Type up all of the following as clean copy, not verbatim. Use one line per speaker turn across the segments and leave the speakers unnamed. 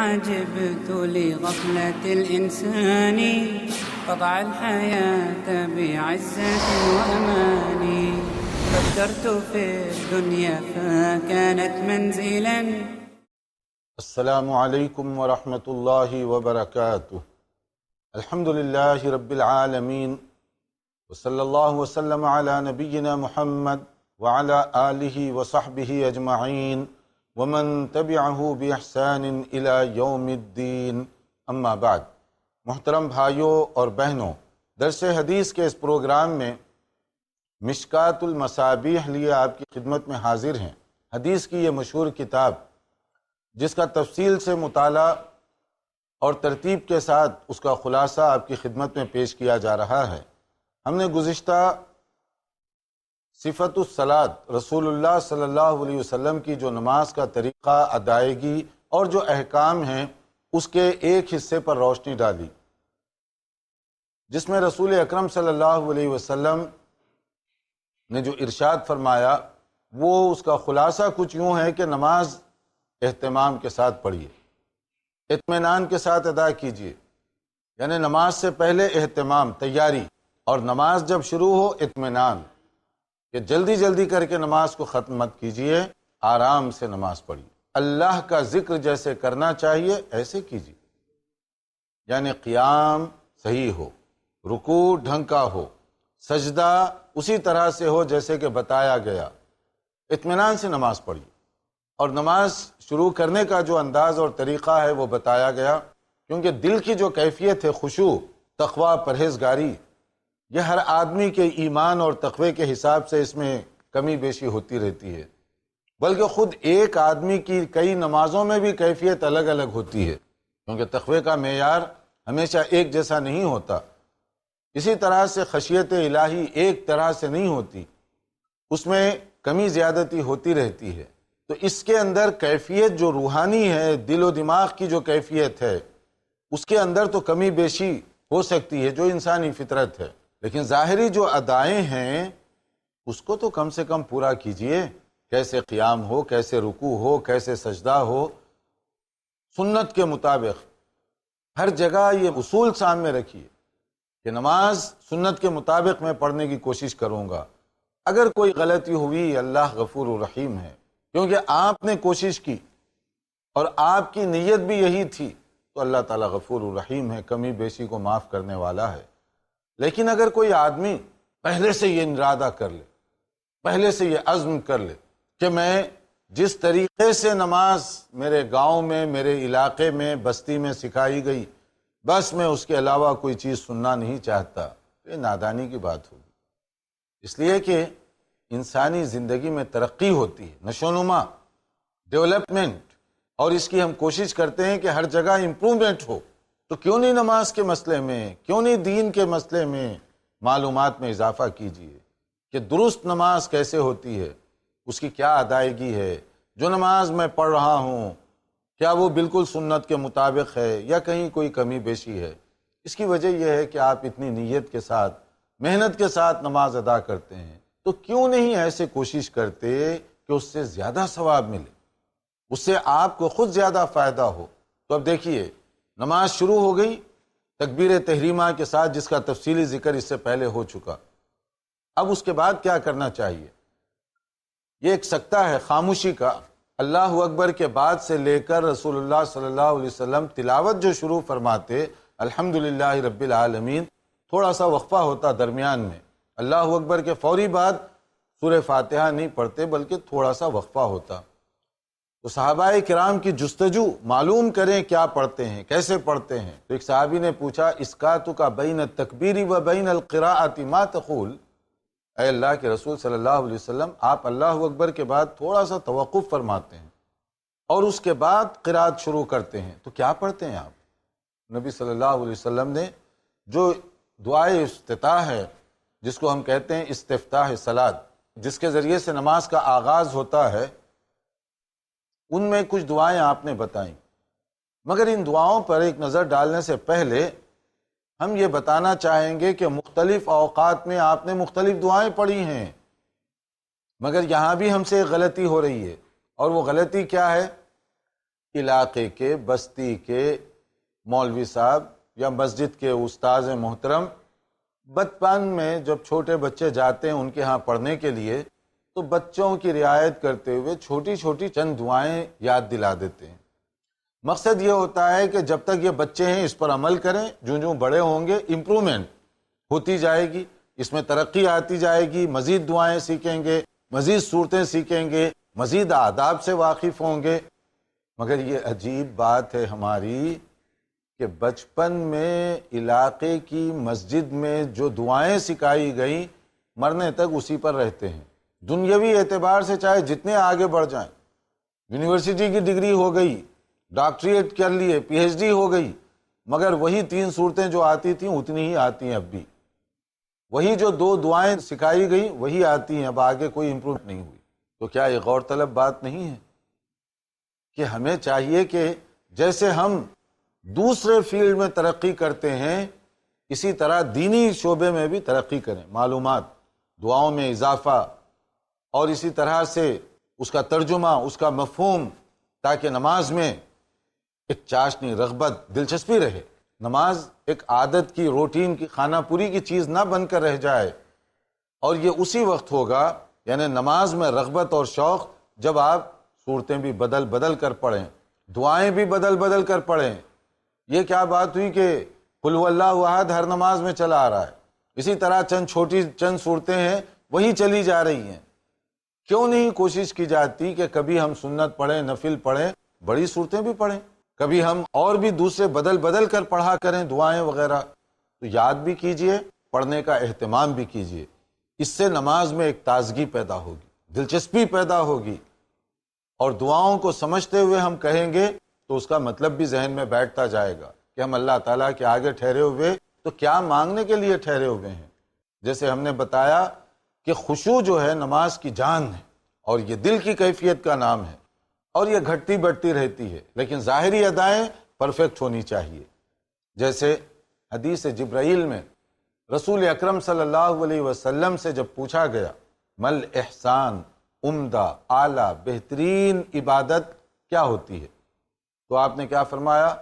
عجبت لغفلة الإنسان قطع الحياة بعزة وأمان فكرت في الدنيا فكانت منزلا.
السلام علیکم ورحمۃ اللہ وبرکاتہ. الحمد للہ رب العالمین وصلی اللہ وسلم علی نبینا محمد وعلی آلہ وصحبہ اجمعین ومن تبعہ بإحسان الی یوم الدین. اما بعد. محترم بھائیوں اور بہنوں، درس حدیث کے اس پروگرام میں مشکات المصابیح لیے آپ کی خدمت میں حاضر ہیں. حدیث کی یہ مشہور کتاب جس کا تفصیل سے مطالعہ اور ترتیب کے ساتھ اس کا خلاصہ آپ کی خدمت میں پیش کیا جا رہا ہے. ہم نے گزشتہ صفت الصلاۃ رسول اللہ صلی اللہ علیہ وسلم کی جو نماز کا طریقہ، ادائیگی اور جو احکام ہیں اس کے ایک حصے پر روشنی ڈالی، جس میں رسول اکرم صلی اللہ علیہ وسلم نے جو ارشاد فرمایا وہ اس کا خلاصہ کچھ یوں ہے کہ نماز اہتمام کے ساتھ پڑھیے، اطمینان کے ساتھ ادا کیجیے. یعنی نماز سے پہلے اہتمام، تیاری، اور نماز جب شروع ہو اطمینان، کہ جلدی جلدی کر کے نماز کو ختم مت کیجیے، آرام سے نماز پڑھیے. اللہ کا ذکر جیسے کرنا چاہیے ایسے کیجیے. یعنی قیام صحیح ہو، رکوع ڈھنگ کا ہو، سجدہ اسی طرح سے ہو جیسے کہ بتایا گیا. اطمینان سے نماز پڑھیے. اور نماز شروع کرنے کا جو انداز اور طریقہ ہے وہ بتایا گیا، کیونکہ دل کی جو کیفیت ہے، خشوع، تقوی، پرہیزگاری، یہ ہر آدمی کے ایمان اور تقوی کے حساب سے اس میں کمی بیشی ہوتی رہتی ہے. بلکہ خود ایک آدمی کی کئی نمازوں میں بھی کیفیت الگ الگ ہوتی ہے، کیونکہ تقوی کا معیار ہمیشہ ایک جیسا نہیں ہوتا. اسی طرح سے خشیت الہی ایک طرح سے نہیں ہوتی، اس میں کمی زیادتی ہوتی رہتی ہے. تو اس کے اندر کیفیت جو روحانی ہے، دل و دماغ کی جو کیفیت ہے، اس کے اندر تو کمی بیشی ہو سکتی ہے جو انسانی فطرت ہے. لیکن ظاہری جو ادائیں ہیں اس کو تو کم سے کم پورا کیجئے. کیسے قیام ہو، کیسے رکوع ہو، کیسے سجدہ ہو، سنت کے مطابق ہر جگہ یہ اصول سامنے رکھیے کہ نماز سنت کے مطابق میں پڑھنے کی کوشش کروں گا. اگر کوئی غلطی ہوئی، اللہ غفور الرحیم ہے، کیونکہ آپ نے کوشش کی اور آپ کی نیت بھی یہی تھی، تو اللہ تعالیٰ غفور الرحیم ہے، کمی بیشی کو معاف کرنے والا ہے. لیکن اگر کوئی آدمی پہلے سے یہ ارادہ کر لے، پہلے سے یہ عزم کر لے کہ میں جس طریقے سے نماز میرے گاؤں میں، میرے علاقے میں، بستی میں سکھائی گئی، بس میں اس کے علاوہ کوئی چیز سننا نہیں چاہتا، یہ نادانی کی بات ہوگی. اس لیے کہ انسانی زندگی میں ترقی ہوتی ہے، نشوونما، ڈیولپمنٹ، اور اس کی ہم کوشش کرتے ہیں کہ ہر جگہ امپرومنٹ ہو. تو کیوں نہیں نماز کے مسئلے میں، کیوں نہیں دین کے مسئلے میں معلومات میں اضافہ کیجیے کہ درست نماز کیسے ہوتی ہے، اس کی کیا ادائیگی ہے. جو نماز میں پڑھ رہا ہوں کیا وہ بالکل سنت کے مطابق ہے یا کہیں کوئی کمی بیشی ہے. اس کی وجہ یہ ہے کہ آپ اتنی نیت کے ساتھ، محنت کے ساتھ نماز ادا کرتے ہیں، تو کیوں نہیں ایسے کوشش کرتے کہ اس سے زیادہ ثواب ملے، اس سے آپ کو خود زیادہ فائدہ ہو. تو اب دیکھیے، نماز شروع ہو گئی تکبیر تحریمہ کے ساتھ، جس کا تفصیلی ذکر اس سے پہلے ہو چکا. اب اس کے بعد کیا کرنا چاہیے؟ یہ ایک سکتہ ہے خاموشی کا. اللہ اکبر کے بعد سے لے کر رسول اللہ صلی اللہ علیہ وسلم تلاوت جو شروع فرماتے، الحمدللہ رب العالمین، تھوڑا سا وقفہ ہوتا درمیان میں. اللہ اکبر کے فوری بعد سورہ فاتحہ نہیں پڑھتے، بلکہ تھوڑا سا وقفہ ہوتا. تو صحابہ کرام کی جستجو معلوم کریں کیا پڑھتے ہیں، کیسے پڑھتے ہیں. تو ایک صحابی نے پوچھا، اسکاتک بین التکبیر و بین القراءۃ ما تقول، اے اللہ کے رسول صلی اللہ علیہ وسلم، آپ اللہ اکبر کے بعد تھوڑا سا توقف فرماتے ہیں اور اس کے بعد قرات شروع کرتے ہیں، تو کیا پڑھتے ہیں آپ؟ نبی صلی اللہ علیہ وسلم نے جو دعائے افتتاح ہے، جس کو ہم کہتے ہیں استفتاح صلاۃ، جس کے ذریعے سے نماز کا آغاز ہوتا ہے، ان میں کچھ دعائیں آپ نے بتائیں. مگر ان دعاؤں پر ایک نظر ڈالنے سے پہلے ہم یہ بتانا چاہیں گے کہ مختلف اوقات میں آپ نے مختلف دعائیں پڑھی ہیں، مگر یہاں بھی ہم سے ایک غلطی ہو رہی ہے. اور وہ غلطی کیا ہے علاقے کے، بستی کے مولوی صاحب یا مسجد کے استاذ محترم بچپن میں جب چھوٹے بچے جاتے ہیں ان کے ہاں پڑھنے کے لیے تو بچوں کی رعایت کرتے ہوئے چھوٹی چھوٹی چند دعائیں یاد دلا دیتے ہیں۔ مقصد یہ ہوتا ہے کہ جب تک یہ بچے ہیں اس پر عمل کریں، جو بڑے ہوں گے امپرومنٹ ہوتی جائے گی، اس میں ترقی آتی جائے گی، مزید دعائیں سیکھیں گے، مزید صورتیں سیکھیں گے، مزید آداب سے واقف ہوں گے۔ مگر یہ عجیب بات ہے ہماری کہ بچپن میں علاقے کی مسجد میں جو دعائیں سکھائی گئیں مرنے تک اسی پر رہتے ہیں۔ دنیاوی اعتبار سے چاہے جتنے آگے بڑھ جائیں، یونیورسٹی کی ڈگری ہو گئی، ڈاکٹریٹ کر لیے، پی ایچ ڈی ہو گئی، مگر وہی 3 صورتیں جو آتی تھیں اتنی ہی آتی ہیں اب بھی، وہی جو 2 دعائیں سکھائی گئیں وہی آتی ہیں، اب آگے کوئی امپروو نہیں ہوئی۔ تو کیا یہ غور طلب بات نہیں ہے کہ ہمیں چاہیے کہ جیسے ہم دوسرے فیلڈ میں ترقی کرتے ہیں اسی طرح دینی شعبے میں بھی ترقی کریں، معلومات، دعاؤں میں اضافہ، اور اسی طرح سے اس کا ترجمہ، اس کا مفہوم، تاکہ نماز میں ایک چاشنی، رغبت، دلچسپی رہے۔ نماز ایک عادت کی، روٹین کی، خانہ پوری کی چیز نہ بن کر رہ جائے، اور یہ اسی وقت ہوگا، یعنی نماز میں رغبت اور شوق، جب آپ صورتیں بھی بدل بدل کر پڑھیں، دعائیں بھی بدل بدل کر پڑھیں۔ یہ کیا بات ہوئی کہ قل هو اللہ احد ہر نماز میں چلا آ رہا ہے، اسی طرح چند صورتیں ہیں وہی چلی جا رہی ہیں۔ کیوں نہیں کوشش کی جاتی کہ کبھی ہم سنت پڑھیں، نفل پڑھیں، بڑی صورتیں بھی پڑھیں، کبھی ہم اور بھی دوسرے بدل بدل کر پڑھا کریں دعائیں وغیرہ؟ تو یاد بھی کیجئے، پڑھنے کا اہتمام بھی کیجئے، اس سے نماز میں ایک تازگی پیدا ہوگی، دلچسپی پیدا ہوگی، اور دعاؤں کو سمجھتے ہوئے ہم کہیں گے تو اس کا مطلب بھی ذہن میں بیٹھتا جائے گا کہ ہم اللہ تعالیٰ کے آگے ٹھہرے ہوئے تو کیا مانگنے کے لیے ٹھہرے ہوئے ہیں۔ جیسے ہم نے بتایا کہ خشوع جو ہے نماز کی جان ہے، اور یہ دل کی کیفیت کا نام ہے، اور یہ گھٹتی بڑھتی رہتی ہے، لیکن ظاہری ادائیں پرفیکٹ ہونی چاہیے۔ جیسے حدیث جبرائیل میں رسول اکرم صلی اللہ علیہ وسلم سے جب پوچھا گیا مل احسان، عمدہ، اعلیٰ، بہترین عبادت کیا ہوتی ہے، تو آپ نے کیا فرمایا؟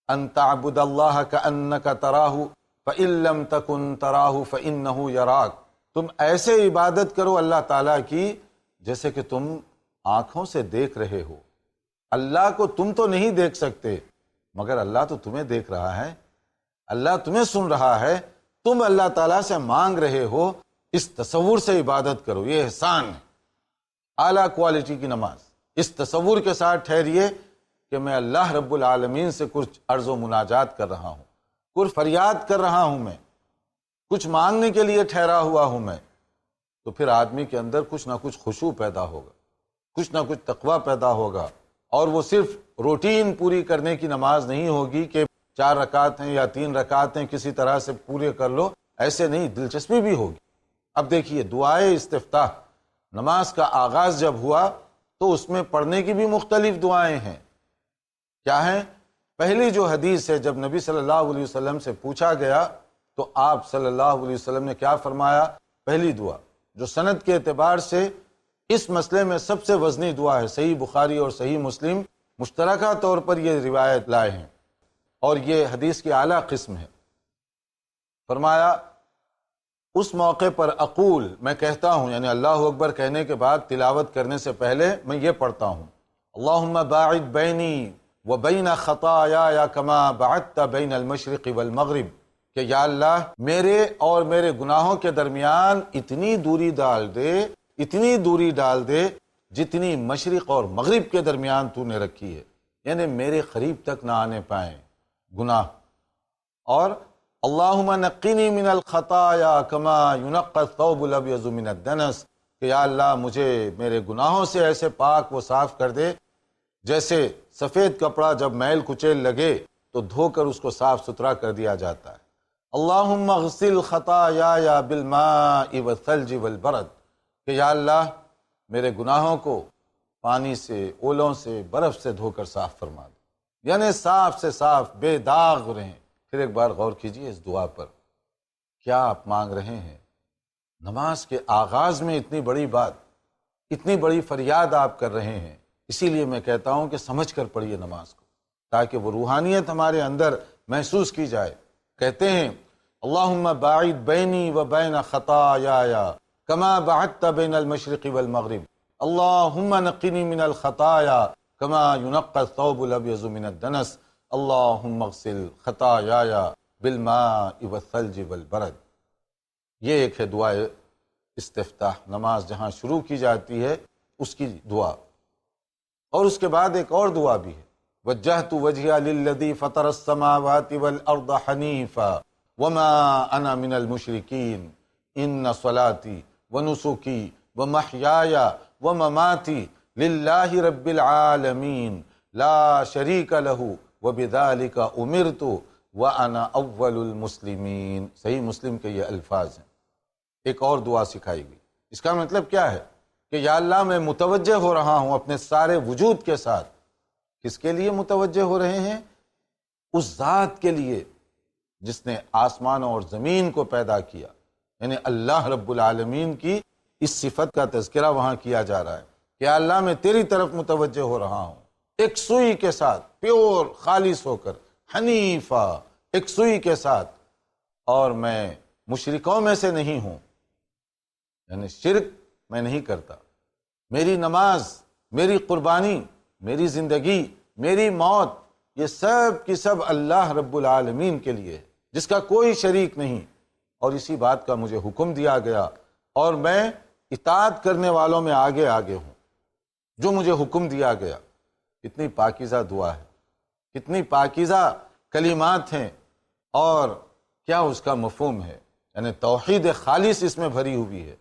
ان تعبد اللہ کأنک تراہ فإن لم تکن تراہ فإنہ یراک، تم ایسے عبادت کرو اللہ تعالیٰ کی جیسے کہ تم آنکھوں سے دیکھ رہے ہو۔ اللہ کو تم تو نہیں دیکھ سکتے، مگر اللہ تو تمہیں دیکھ رہا ہے، اللہ تمہیں سن رہا ہے، تم اللہ تعالیٰ سے مانگ رہے ہو، اس تصور سے عبادت کرو، یہ احسان ہے، اعلیٰ کوالٹی کی نماز۔ اس تصور کے ساتھ ٹھہریے کہ میں اللہ رب العالمین سے کچھ عرض و مناجات کر رہا ہوں، کچھ فریاد کر رہا ہوں، میں کچھ مانگنے کے لیے ٹھہرا ہوا ہوں میں، تو پھر آدمی کے اندر کچھ نہ کچھ خشوع پیدا ہوگا، کچھ نہ کچھ تقویٰ پیدا ہوگا، اور وہ صرف روٹین پوری کرنے کی نماز نہیں ہوگی کہ 4 رکعت ہیں یا 3 رکعت ہیں کسی طرح سے پورے کر لو، ایسے نہیں، دلچسپی بھی ہوگی۔ اب دیکھیے دعائے استفتاح، نماز کا آغاز جب ہوا تو اس میں پڑھنے کی بھی مختلف دعائیں ہیں۔ کیا ہیں؟ پہلی جو حدیث ہے، جب نبی صلی اللہ علیہ وسلم سے پوچھا گیا تو آپ صلی اللہ علیہ وسلم نے کیا فرمایا؟ پہلی دعا جو سند کے اعتبار سے اس مسئلے میں سب سے وزنی دعا ہے، صحیح بخاری اور صحیح مسلم مشترکہ طور پر یہ روایت لائے ہیں، اور یہ حدیث کی اعلیٰ قسم ہے۔ فرمایا اس موقع پر اقول، میں کہتا ہوں، یعنی اللہ اکبر کہنے کے بعد تلاوت کرنے سے پہلے میں یہ پڑھتا ہوں، اللہم باعد بینی وبین خطایا کما بعدت بین المشرق والمغرب، کہ یا اللہ میرے اور میرے گناہوں کے درمیان اتنی دوری ڈال دے، اتنی دوری ڈال دے جتنی مشرق اور مغرب کے درمیان تو نے رکھی ہے، یعنی میرے قریب تک نہ آنے پائیں گناہ۔ اور اللہم نقنی من الخطایا کما ینقی الثوب الابیض من الدنس، کہ یا اللہ مجھے میرے گناہوں سے ایسے پاک و صاف کر دے جیسے سفید کپڑا جب میل کچیل لگے تو دھو کر اس کو صاف ستھرا کر دیا جاتا ہے۔ اللہم اغسل خطایا بالماء والثلج والبرد، کہ یا اللہ میرے گناہوں کو پانی سے، اولوں سے، برف سے دھو کر صاف فرما دے، یعنی صاف سے صاف، بے داغ رہیں۔ پھر ایک بار غور کیجئے اس دعا پر، کیا آپ مانگ رہے ہیں؟ نماز کے آغاز میں اتنی بڑی بات، اتنی بڑی فریاد آپ کر رہے ہیں اسی لیے میں کہتا ہوں کہ سمجھ کر پڑھیے نماز کو، تاکہ وہ روحانیت ہمارے اندر محسوس کی جائے۔ کہتے ہیں اللہم باعد بینی و بین خطایایا کما بعدت بین المشرق والمغرب، اللہم نقنی من الخطایا کما ینقی الثوب الابیض من الدنس، اللہم اغسل خطایایا بالماء والثلج والبرد۔ یہ ایک ہے دعائے استفتاح، نماز جہاں شروع کی جاتی ہے اس کی دعا۔ اور اس کے بعد ایک اور دعا بھی ہے، وجہت وجہی للذی فطر السماوات والارض حنیفا وما انا من المشرکین ان صلاتی ونسکی ومحیای ومماتی للہ رب العالمین لا شریک لہ وبذلک امرت وانا اول المسلمین۔ صحیح مسلم کے یہ الفاظ ہیں۔ ایک اور دعا سکھائی گئی، اس کا مطلب کیا ہے کہ یا اللہ میں متوجہ ہو رہا ہوں اپنے سارے وجود کے ساتھ۔ کس کے لیے متوجہ ہو رہے ہیں؟ اس ذات کے لیے جس نے آسمانوں اور زمین کو پیدا کیا، یعنی اللہ رب العالمین کی اس صفت کا تذکرہ وہاں کیا جا رہا ہے کہ یا اللہ میں تیری طرف متوجہ ہو رہا ہوں، ایک سوئی کے ساتھ، پیور خالص ہو کر، حنیفہ، ایک سوئی کے ساتھ، اور میں مشرکوں میں سے نہیں ہوں، یعنی شرک میں نہیں کرتا۔ میری نماز، میری قربانی، میری زندگی، میری موت، یہ سب کی سب اللہ رب العالمین کے لیے ہے جس کا کوئی شریک نہیں، اور اسی بات کا مجھے حکم دیا گیا اور میں اطاعت کرنے والوں میں آگے آگے ہوں، جو مجھے حکم دیا گیا۔ کتنی پاکیزہ دعا ہے، کتنی پاکیزہ کلمات ہیں، اور کیا اس کا مفہوم ہے، یعنی توحید خالص اس میں بھری ہوئی ہے،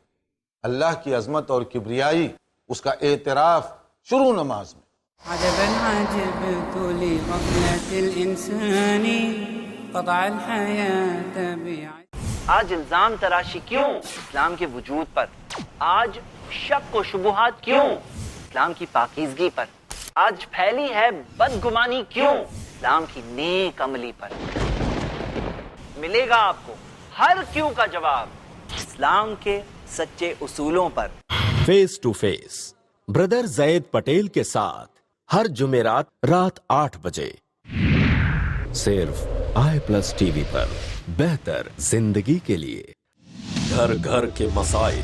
اللہ کی عظمت اور کبریائی، اس کا اعتراف شروع نماز میں۔
عجبا عجبت لغفلة الإنسان قطع الحياة بعجز۔
آج الزام تراشی کیوں اسلام کے وجود پر؟ آج شک و شبہات کیوں اسلام کی پاکیزگی پر؟ آج پھیلی ہے بدگمانی کیوں اسلام کی نیک عملی پر؟ ملے گا آپ کو ہر کیوں کا جواب اسلام کے سچے اصولوں پر۔
فیس ٹو فیس بردر زید پٹیل کے ساتھ ہر جمعرات رات 8 بجے صرف i+ ٹی وی پر، بہتر زندگی کے لیے۔ گھر گھر کے مسائل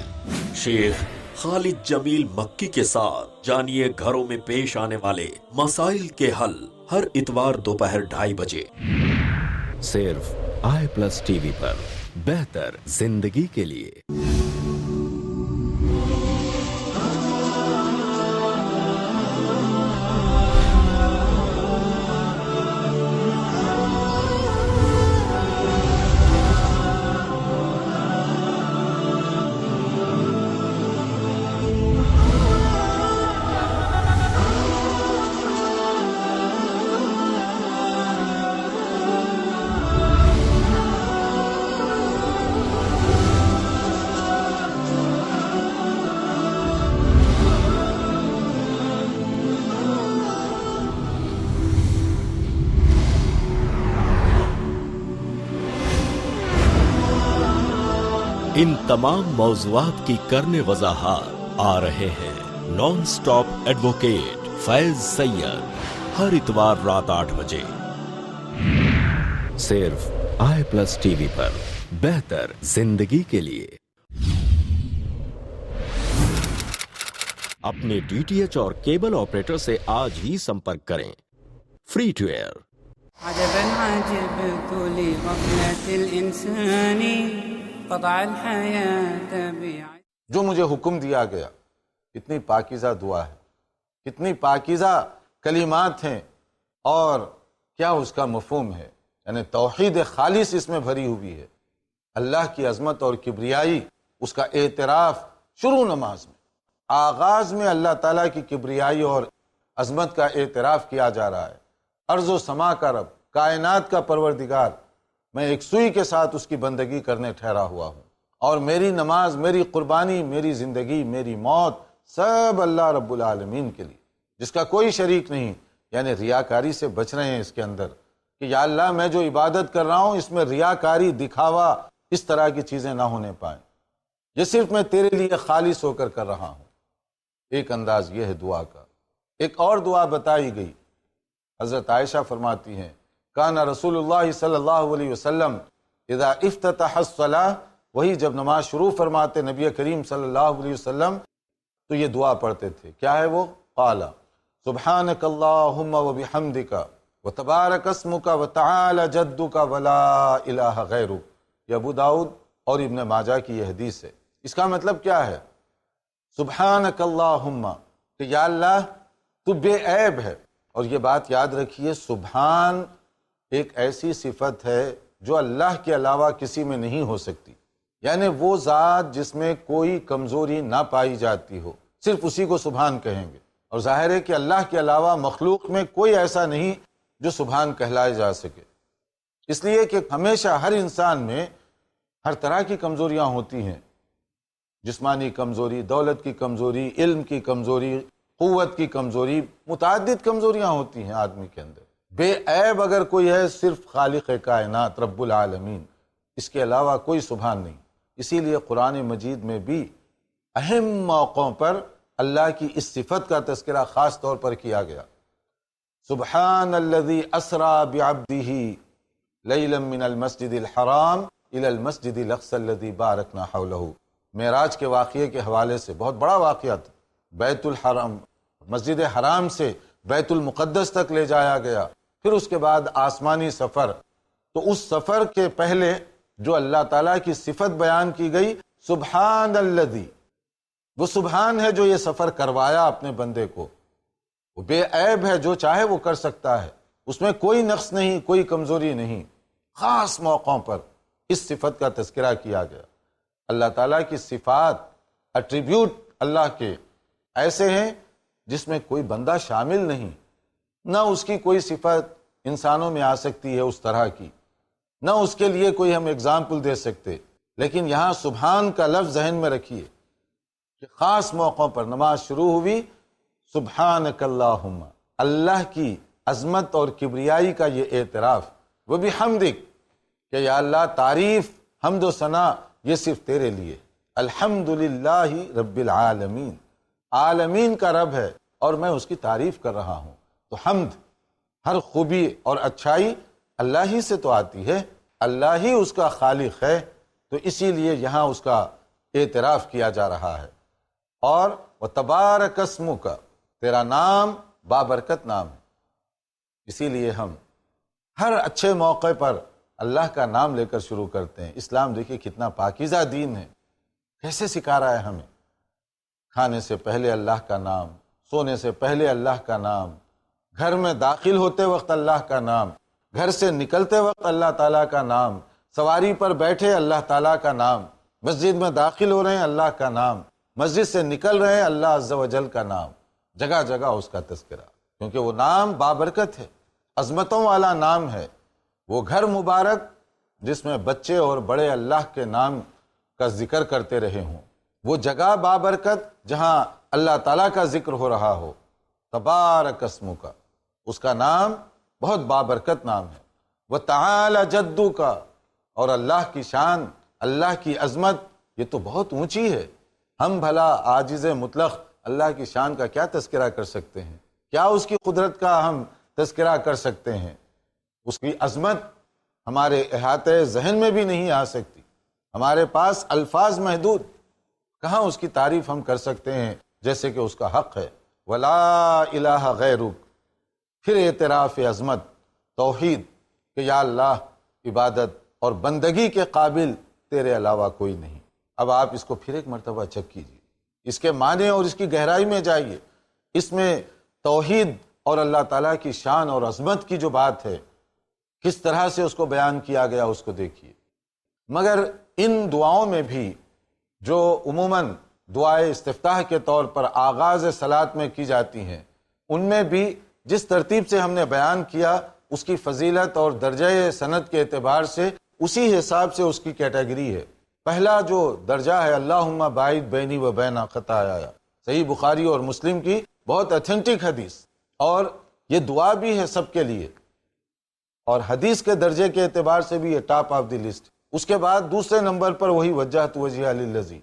شیخ خالد جمیل مکی کے ساتھ جانیے گھروں میں پیش آنے والے مسائل کے حل، ہر اتوار دوپہر 2:30 بجے صرف i+ ٹی وی پر، بہتر زندگی کے لیے۔ ان تمام موضوعات کی کرنے وضاحت آ رہے ہیں نان سٹاپ ایڈوکیٹ فیض سید، ہر اتوار رات 8 بجے صرف i+ ٹی وی پر، بہتر زندگی کے لیے۔ اپنے DTH اور کیبل آپریٹر سے آج ہی سمپرک کریں، فری ٹو ایئر۔
عجبا عجبت لغفلة الإنسان قطع الحياة بعجز۔
جو مجھے حکم دیا گیا، کتنی پاکیزہ دعا ہے، کتنی پاکیزہ کلمات ہیں، اور کیا اس کا مفہوم ہے، یعنی توحید خالص اس میں بھری ہوئی ہے، اللہ کی عظمت اور کبریائی، اس کا اعتراف شروع نماز میں۔ آغاز میں اللہ تعالیٰ کی کبریائی اور عظمت کا اعتراف کیا جا رہا ہے۔ ارض و سما کا رب، کائنات کا پروردگار، میں ایک سوئی کے ساتھ اس کی بندگی کرنے ٹھہرا ہوا ہوں، اور میری نماز، میری قربانی، میری زندگی، میری موت، سب اللہ رب العالمین کے لیے، جس کا کوئی شریک نہیں، یعنی ریاکاری سے بچ رہے ہیں اس کے اندر، کہ یا اللہ میں جو عبادت کر رہا ہوں اس میں ریاکاری، دکھاوا، اس طرح کی چیزیں نہ ہونے پائیں، یہ صرف میں تیرے لیے خالص ہو کر رہا ہوں۔ ایک انداز یہ ہے دعا کا، ایک اور دعا بتائی گئی، حضرت عائشہ فرماتی ہیں کان رسول اللہ صلی اللہ علیہ وسلم اذا افتتح الصلاۃ، وہی جب نماز شروع فرماتے نبی کریم صلی اللہ علیہ وسلم تو یہ دعا پڑھتے تھے. کیا ہے وہ؟ قال سبحانک اللہم وبحمدک وتبارک اسمک وتعالی جدک ولا الہ غیرک. یہ ابو داؤد اور ابن ماجہ کی یہ حدیث ہے. اس کا مطلب کیا ہے؟ سبحانک اللہم، کہ یا اللہ تو بے عیب ہے. اور یہ بات یاد رکھیے، سبحان ایک ایسی صفت ہے جو اللہ کے علاوہ کسی میں نہیں ہو سکتی. یعنی وہ ذات جس میں کوئی کمزوری نہ پائی جاتی ہو، صرف اسی کو سبحان کہیں گے. اور ظاہر ہے کہ اللہ کے علاوہ مخلوق میں کوئی ایسا نہیں جو سبحان کہلائے جا سکے، اس لیے کہ ہمیشہ ہر انسان میں ہر طرح کی کمزوریاں ہوتی ہیں. جسمانی کمزوری، دولت کی کمزوری، علم کی کمزوری، قوت کی کمزوری، متعدد کمزوریاں ہوتی ہیں آدمی کے اندر. بے عیب اگر کوئی ہے صرف خالق کائنات رب العالمین، اس کے علاوہ کوئی سبحان نہیں. اسی لیے قرآن مجید میں بھی اہم موقعوں پر اللہ کی اس صفت کا تذکرہ خاص طور پر کیا گیا. سبحان الذی اسری بعبدہ لیلا من المسجد الحرام الی المسجد الاقصی الذی بارکنا حولہ. معراج کے واقعے کے حوالے سے بہت بڑا واقعہ تھا. بیت الحرام، مسجد حرام سے بیت المقدس تک لے جایا گیا. پھر اس کے بعد آسمانی سفر. تو اس سفر کے پہلے جو اللہ تعالیٰ کی صفت بیان کی گئی، سبحان الذی، وہ سبحان ہے جو یہ سفر کروایا اپنے بندے کو. وہ بے عیب ہے، جو چاہے وہ کر سکتا ہے، اس میں کوئی نقص نہیں، کوئی کمزوری نہیں. خاص موقعوں پر اس صفت کا تذکرہ کیا گیا. اللہ تعالیٰ کی صفات، ایٹریبیوٹ اللہ کے ایسے ہیں جس میں کوئی بندہ شامل نہیں. نہ اس کی کوئی صفت انسانوں میں آ سکتی ہے اس طرح کی، نہ اس کے لیے کوئی ہم اگزامپل دے سکتے. لیکن یہاں سبحان کا لفظ ذہن میں رکھیے کہ خاص موقعوں پر نماز شروع ہوئی، سبحانک اللہم، اللہ کی عظمت اور کبریائی کا یہ اعتراف، وبحمدک، کہ یا اللہ تعریف، حمد و ثنا یہ صرف تیرے لیے. الحمدللہ رب العالمین، عالمین کا رب ہے اور میں اس کی تعریف کر رہا ہوں. تو حمد، ہر خوبی اور اچھائی اللہ ہی سے تو آتی ہے، اللہ ہی اس کا خالق ہے. تو اسی لیے یہاں اس کا اعتراف کیا جا رہا ہے. اور وتبارک اسمک، تیرا نام بابرکت نام ہے. اسی لیے ہم ہر اچھے موقع پر اللہ کا نام لے کر شروع کرتے ہیں. اسلام دیکھیے کتنا پاکیزہ دین ہے، کیسے سکھا رہا ہے ہمیں. کھانے سے پہلے اللہ کا نام، سونے سے پہلے اللہ کا نام، گھر میں داخل ہوتے وقت اللہ کا نام، گھر سے نکلتے وقت اللہ تعالیٰ کا نام، سواری پر بیٹھے اللہ تعالیٰ کا نام، مسجد میں داخل ہو رہے ہیں اللہ کا نام، مسجد سے نکل رہے ہیں اللہ عز و جل کا نام. جگہ جگہ اس کا تذکرہ، کیونکہ وہ نام بابرکت ہے، عظمتوں والا نام ہے. وہ گھر مبارک جس میں بچے اور بڑے اللہ کے نام کا ذکر کرتے رہے ہوں، وہ جگہ بابرکت جہاں اللہ تعالیٰ کا ذکر ہو رہا ہو. تبارک اسمک، اس کا نام بہت بابرکت نام ہے. وتعالی جدک، اور اللہ کی شان، اللہ کی عظمت یہ تو بہت اونچی ہے. ہم بھلا عاجز مطلق اللہ کی شان کا کیا تذکرہ کر سکتے ہیں؟ کیا اس کی قدرت کا ہم تذکرہ کر سکتے ہیں؟ اس کی عظمت ہمارے احاطے ذہن میں بھی نہیں آ سکتی. ہمارے پاس الفاظ محدود، کہاں اس کی تعریف ہم کر سکتے ہیں جیسے کہ اس کا حق ہے. ولا الہ غیرک، پھر اعتراف عظمت، توحید، کہ یا اللہ عبادت اور بندگی کے قابل تیرے علاوہ کوئی نہیں. اب آپ اس کو پھر ایک مرتبہ چیک کیجیے، اس کے معنی اور اس کی گہرائی میں جائیے. اس میں توحید اور اللہ تعالیٰ کی شان اور عظمت کی جو بات ہے، کس طرح سے اس کو بیان کیا گیا اس کو دیکھیے. مگر ان دعاؤں میں بھی جو عموماً دعائے استفتاح کے طور پر آغاز صلاۃ میں کی جاتی ہیں، ان میں بھی جس ترتیب سے ہم نے بیان کیا اس کی فضیلت اور درجہ سند کے اعتبار سے اسی حساب سے اس کی کیٹیگری ہے. پہلا جو درجہ ہے اللہم باعد بینی و بین خطایا، صحیح بخاری اور مسلم کی بہت اتھینٹک حدیث، اور یہ دعا بھی ہے سب کے لیے، اور حدیث کے درجے کے اعتبار سے بھی یہ ٹاپ آف دی لسٹ. اس کے بعد دوسرے نمبر پر وہی وجہت وجہی للذی،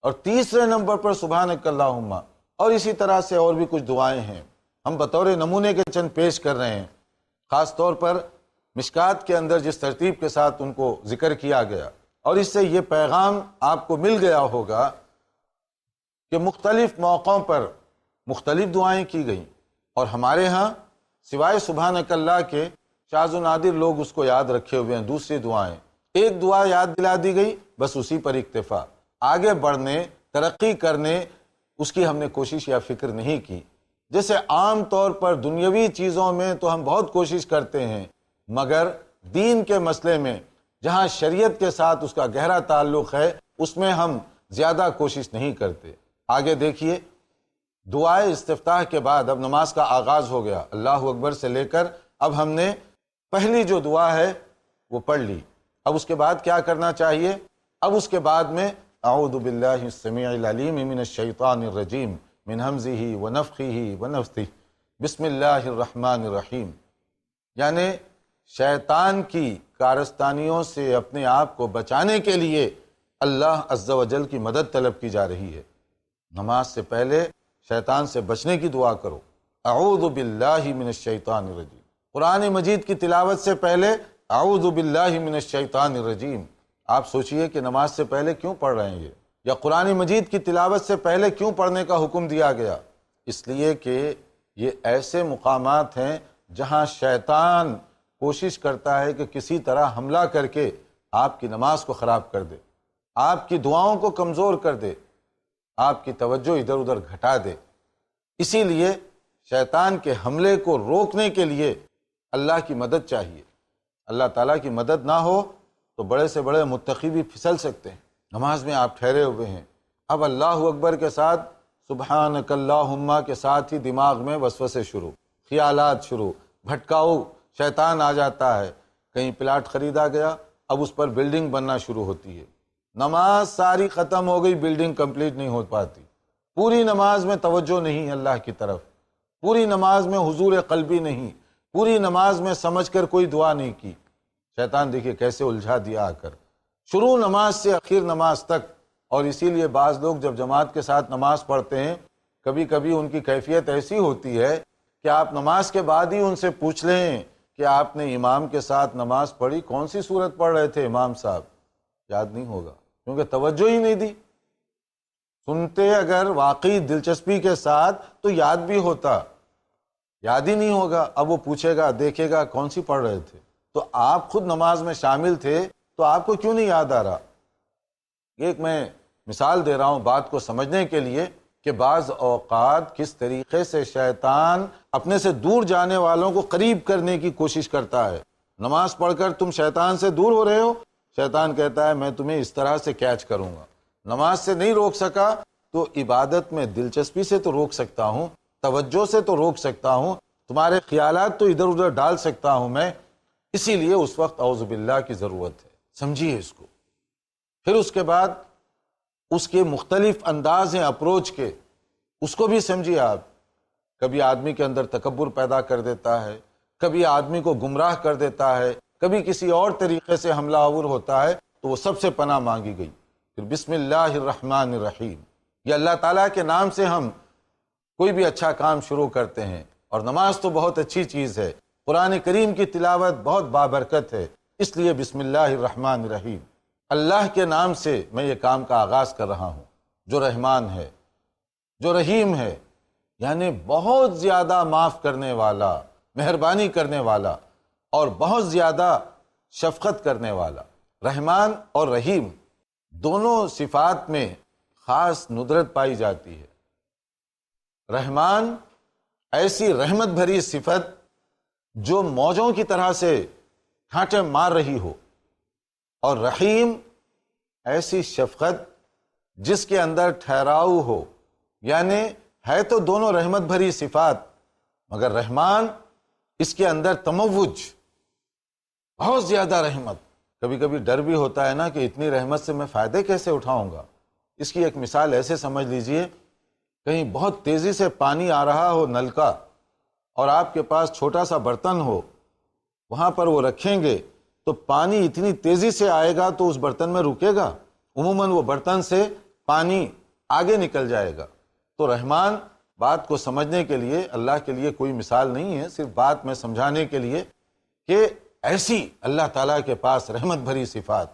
اور تیسرے نمبر پر سبحانک اللہم، اور اسی طرح سے اور بھی کچھ دعائیں ہیں. ہم بطور نمونے کے چند پیش کر رہے ہیں، خاص طور پر مشکات کے اندر جس ترتیب کے ساتھ ان کو ذکر کیا گیا، اور اس سے یہ پیغام آپ کو مل گیا ہوگا کہ مختلف موقعوں پر مختلف دعائیں کی گئیں، اور ہمارے ہاں سوائے سبحانک اللہ کے شاذ و نادر لوگ اس کو یاد رکھے ہوئے ہیں۔ دوسری دعائیں، ایک دعا یاد دلا دی گئی، بس اسی پر اکتفا، آگے بڑھنے، ترقی کرنے اس کی ہم نے کوشش یا فکر نہیں کی۔ جیسے عام طور پر دنیاوی چیزوں میں تو ہم بہت کوشش کرتے ہیں، مگر دین کے مسئلے میں جہاں شریعت کے ساتھ اس کا گہرا تعلق ہے اس میں ہم زیادہ کوشش نہیں کرتے۔ آگے دیکھیے، دعائے استفتاح کے بعد اب نماز کا آغاز ہو گیا، اللہ اکبر سے لے کر اب ہم نے پہلی جو دعا ہے وہ پڑھ لی۔ اب اس کے بعد کیا کرنا چاہیے؟ اب اس کے بعد میں اعوذ باللہ السمیع العلیم من الشیطان الرجیم من ہمزہ ونفخہ ونفثہ بسم اللہ الرحمن الرحیم، یعنی شیطان کی کارستانیوں سے اپنے آپ کو بچانے کے لیے اللہ عز و جل کی مدد طلب کی جا رہی ہے۔ نماز سے پہلے شیطان سے بچنے کی دعا کرو، اعوذ باللہ من الشیطان الرجیم۔ قرآن مجید کی تلاوت سے پہلے اعوذ باللہ من الشیطان الرجیم۔ آپ سوچئے کہ نماز سے پہلے کیوں پڑھ رہے ہیں یہ، یا قرآن مجید کی تلاوت سے پہلے کیوں پڑھنے کا حکم دیا گیا؟ اس لیے کہ یہ ایسے مقامات ہیں جہاں شیطان کوشش کرتا ہے کہ کسی طرح حملہ کر کے آپ کی نماز کو خراب کر دے، آپ کی دعاؤں کو کمزور کر دے، آپ کی توجہ ادھر ادھر گھٹا دے۔ اسی لیے شیطان کے حملے کو روکنے کے لیے اللہ کی مدد چاہیے۔ اللہ تعالیٰ کی مدد نہ ہو تو بڑے سے بڑے متقی بھی پھسل سکتے ہیں۔ نماز میں آپ ٹھہرے ہوئے ہیں، اب اللہ اکبر کے ساتھ سبحانک اللہم کے ساتھ ہی دماغ میں وسوسے شروع، خیالات شروع، بھٹکاؤ شیطان آ جاتا ہے۔ کہیں پلاٹ خریدا گیا، اب اس پر بلڈنگ بننا شروع ہوتی ہے۔ نماز ساری ختم ہو گئی، بلڈنگ کمپلیٹ نہیں ہو پاتی۔ پوری نماز میں توجہ نہیں اللہ کی طرف، پوری نماز میں حضور قلبی نہیں، پوری نماز میں سمجھ کر کوئی دعا نہیں کی۔ شیطان دیکھیے کیسے الجھا دیا آ کر، شروع نماز سے آخر نماز تک۔ اور اسی لیے بعض لوگ جب جماعت کے ساتھ نماز پڑھتے ہیں، کبھی کبھی ان کی کیفیت ایسی ہوتی ہے کہ آپ نماز کے بعد ہی ان سے پوچھ لیں کہ آپ نے امام کے ساتھ نماز پڑھی، کون سی سورت پڑھ رہے تھے امام صاحب؟ یاد نہیں ہوگا، کیونکہ توجہ ہی نہیں دی۔ سنتے اگر واقعی دلچسپی کے ساتھ تو یاد بھی ہوتا، یاد ہی نہیں ہوگا۔ اب وہ پوچھے گا، دیکھے گا کون سی پڑھ رہے تھے، تو آپ خود نماز میں شامل تھے تو آپ کو کیوں نہیں یاد آ رہا؟ ایک میں مثال دے رہا ہوں بات کو سمجھنے کے لیے کہ بعض اوقات کس طریقے سے شیطان اپنے سے دور جانے والوں کو قریب کرنے کی کوشش کرتا ہے۔ نماز پڑھ کر تم شیطان سے دور ہو رہے ہو، شیطان کہتا ہے میں تمہیں اس طرح سے کیچ کروں گا۔ نماز سے نہیں روک سکا تو عبادت میں دلچسپی سے تو روک سکتا ہوں، توجہ سے تو روک سکتا ہوں، تمہارے خیالات تو ادھر ادھر ڈال سکتا ہوں میں۔ اسی لیے اس وقت اعوذ باللہ کی ضرورت ہے، سمجھیے اس کو۔ پھر اس کے بعد اس کے مختلف انداز ہیں اپروچ کے، اس کو بھی سمجھیے آپ۔ کبھی آدمی کے اندر تکبر پیدا کر دیتا ہے، کبھی آدمی کو گمراہ کر دیتا ہے، کبھی کسی اور طریقے سے حملہ آور ہوتا ہے، تو وہ سب سے پناہ مانگی گئی۔ پھر بسم اللہ الرحمن الرحیم، یہ اللہ تعالیٰ کے نام سے ہم کوئی بھی اچھا کام شروع کرتے ہیں، اور نماز تو بہت اچھی چیز ہے، قرآن کریم کی تلاوت بہت بابرکت ہے، اس لیے بسم اللہ الرحمن الرحیم، اللہ کے نام سے میں یہ کام کا آغاز کر رہا ہوں، جو رحمان ہے، جو رحیم ہے، یعنی بہت زیادہ معاف کرنے والا، مہربانی کرنے والا، اور بہت زیادہ شفقت کرنے والا۔ رحمان اور رحیم دونوں صفات میں خاص ندرت پائی جاتی ہے۔ رحمان ایسی رحمت بھری صفت جو موجوں کی طرح سے ٹھانٹے مار رہی ہو، اور رحیم ایسی شفقت جس کے اندر ٹھہراؤ ہو، یعنی ہے تو دونوں رحمت بھری صفات، مگر رحمان اس کے اندر تموج، بہت زیادہ رحمت۔ کبھی کبھی ڈر بھی ہوتا ہے نا کہ اتنی رحمت سے میں فائدے کیسے اٹھاؤں گا۔ اس کی ایک مثال ایسے سمجھ لیجئے، کہیں بہت تیزی سے پانی آ رہا ہو نل کا، اور آپ کے پاس چھوٹا سا برتن ہو، وہاں پر وہ رکھیں گے تو پانی اتنی تیزی سے آئے گا تو اس برتن میں رکے گا؟ عموماً وہ برتن سے پانی آگے نکل جائے گا۔ تو رحمان بات کو سمجھنے کے لیے اللہ کے لیے کوئی مثال نہیں ہے، صرف بات میں سمجھانے کے لیے کہ ایسی اللہ تعالیٰ کے پاس رحمت بھری صفات،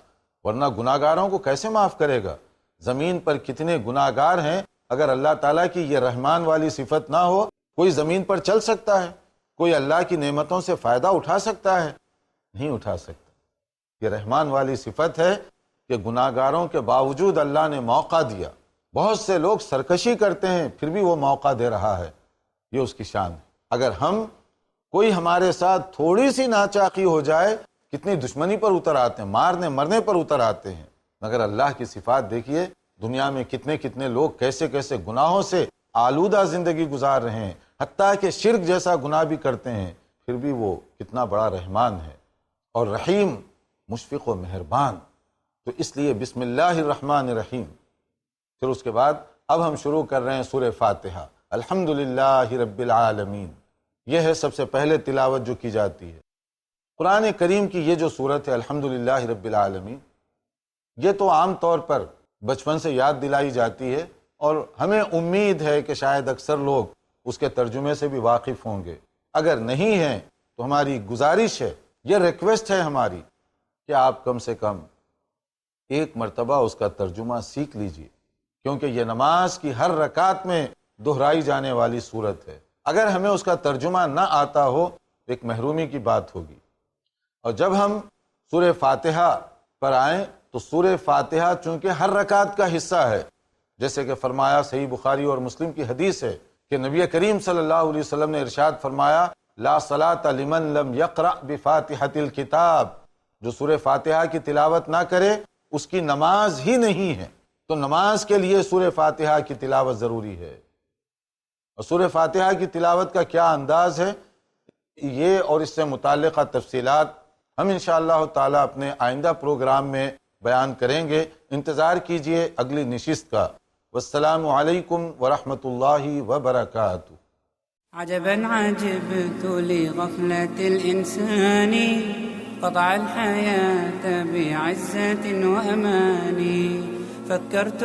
ورنہ گناہگاروں کو کیسے معاف کرے گا؟ زمین پر کتنے گناہگار ہیں، اگر اللہ تعالیٰ کی یہ رحمان والی صفت نہ ہو، کوئی زمین پر چل سکتا ہے؟ کوئی اللہ کی نعمتوں سے فائدہ اٹھا سکتا ہے؟ نہیں اٹھا سکتا۔ یہ رحمان والی صفت ہے کہ گناہگاروں کے باوجود اللہ نے موقع دیا۔ بہت سے لوگ سرکشی کرتے ہیں پھر بھی وہ موقع دے رہا ہے، یہ اس کی شان ہے۔ اگر کوئی ہمارے ساتھ تھوڑی سی ناچاقی ہو جائے، کتنی دشمنی پر اتر آتے ہیں، مارنے مرنے پر اتر آتے ہیں، مگر اللہ کی صفات دیکھیے، دنیا میں کتنے کتنے لوگ کیسے کیسے گناہوں سے آلودہ زندگی گزار رہے ہیں، حتیٰ کہ شرک جیسا گناہ بھی کرتے ہیں، پھر بھی وہ کتنا بڑا رحمان ہے اور رحیم، مشفق و مہربان۔ تو اس لیے بسم اللہ الرحمن الرحیم۔ پھر اس کے بعد اب ہم شروع کر رہے ہیں سورہ فاتحہ۔ الحمدللہ رب العالمین، یہ ہے سب سے پہلے تلاوت جو کی جاتی ہے قرآن کریم کی۔ یہ جو سورت ہے الحمدللہ رب العالمین، یہ تو عام طور پر بچپن سے یاد دلائی جاتی ہے، اور ہمیں امید ہے کہ شاید اکثر لوگ اس کے ترجمے سے بھی واقف ہوں گے۔ اگر نہیں ہیں تو ہماری گزارش ہے، یہ ریکویسٹ ہے ہماری کہ آپ کم سے کم ایک مرتبہ اس کا ترجمہ سیکھ لیجئے، کیونکہ یہ نماز کی ہر رکعت میں دہرائی جانے والی صورت ہے۔ اگر ہمیں اس کا ترجمہ نہ آتا ہو ایک محرومی کی بات ہوگی۔ اور جب ہم سورہ فاتحہ پر آئیں تو سورہ فاتحہ چونکہ ہر رکعت کا حصہ ہے، جیسے کہ فرمایا صحیح بخاری اور مسلم کی حدیث ہے کہ نبی کریم صلی اللہ علیہ وسلم نے ارشاد فرمایا لا صلاۃ لمن لم یقرأ بفاتحۃ الکتاب، جو سورہ فاتحہ کی تلاوت نہ کرے اس کی نماز ہی نہیں ہے۔ تو نماز کے لیے سورہ فاتحہ کی تلاوت ضروری ہے۔ اور سورہ فاتحہ کی تلاوت کا کیا انداز ہے، یہ اور اس سے متعلقہ تفصیلات ہم انشاءاللہ تعالی اپنے آئندہ پروگرام میں بیان کریں گے۔ انتظار کیجئے اگلی نشست کا۔ والسلام علیکم ورحمۃ اللہ وبرکاتہ۔
عجبا عجبت لغفلة الإنسان قطع الحياة بعزة وأمان فكرت